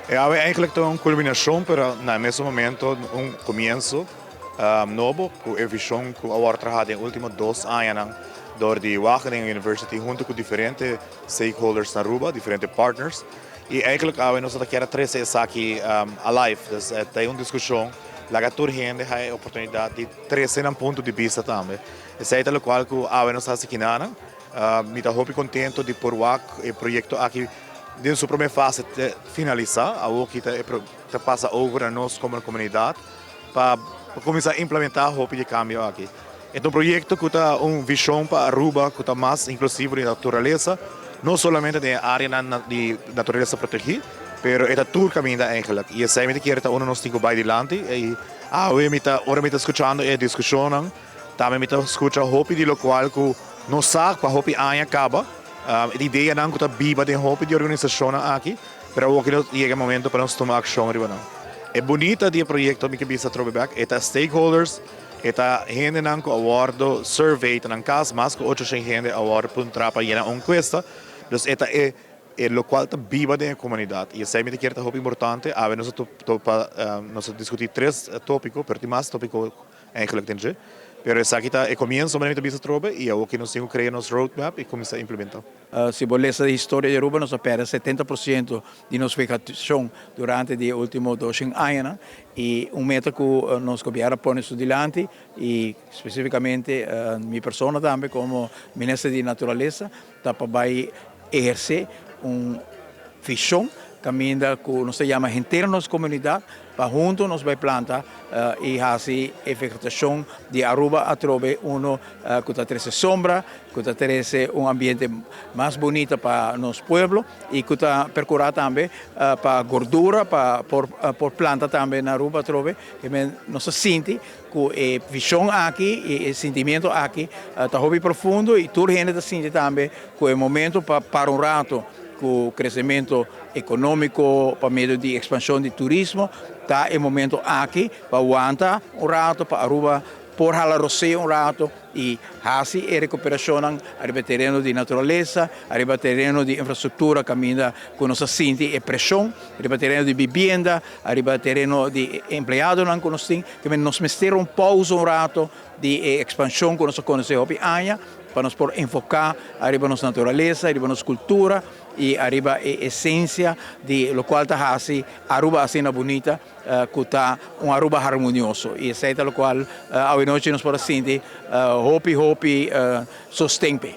Hay eigenlijk una culminación, pero en ese momento un comienzo nuevo, con la visión que ahora trabajado en los últimos 2 años door de Wageningen University junto con diferentes stakeholders en Aruba, diferentes partners. Y eigenlijk nosotros queremos traer eso aquí alive. Dus hay una discusión, la que urgente hay oportunidad de traer un punto de vista también. Es ahí lo cual que nos hace aquí nada. Me estoy muy contento de por el proyecto aquí de su primera fase finalizar, algo que te pasa ahora a nosotros como comunidad para comenzar a implementar el cambio aquí. É um projeto que tem uma visão para Aruba que está mais inclusivo de natureza, não somente de área de natureza protegida, mas é todo o caminho eigenlijk. E essa é a que um nos tem vai adiante. E agora me está escutando a discussão, também me está escutando o hopi de local que não sabe para o hopi año acaba. A ideia não que está viva de hopi de organização aqui, mas o que chega o momento para nós tomar ação arriba não. É bonita de projeto que bisa trabalhar, é stakeholders. Esta gente não awardo survey tan caso mais que 800 gente awardo para entrar para llenar uma encuesta. Então esta é o qual está viva da comunidade. E essa é que é muito importante. A nós nós discutir 3 tópicos, mas mais tópicos eigenlijk tem. Pero essa aqui está o começo para bisa trobe e é o que nós temos que criar nosso roadmap e começar a implementar. Se bolessa de história de Aruba, nós opera 70% de nossa vegetação durante os últimos 200 anos e meta que nós governo põe isso adiante e especificamente minha pessoa também como ministro de natureza está para exercer visão caminha que nós chamamos internos comunidade para juntos nós vai plantar e assim a vegetação de Aruba a trobe que está trazendo sombra, que está trazendo ambiente mais bonito para nosso povo e que está percurando também para gordura, para por planta também na Aruba trobe que nós sente que a visão aqui e o sentimento aqui está muito profundo e toda a gente sente também que é o momento para rato com o crescimento econômico, para meio de expansão de turismo, está o momento aqui para aguentar rato, para Aruba por halar roceio rato e assim a recuperação arriba terreno de natureza, arriba terreno de infraestrutura, caminha com nossa sente e pressão, arriba terreno de vivenda, arriba terreno de empregado não conhecem, que nos mester pausa rato de expansão com nossa conheceu aña para nós por enfocar arriba nossa natureza, arriba nossa cultura e arriba a essência de lo qual está assim Aruba assim bonita, que está Aruba harmonioso e essa é o qual a noite nós podemos sentir hopi sustento.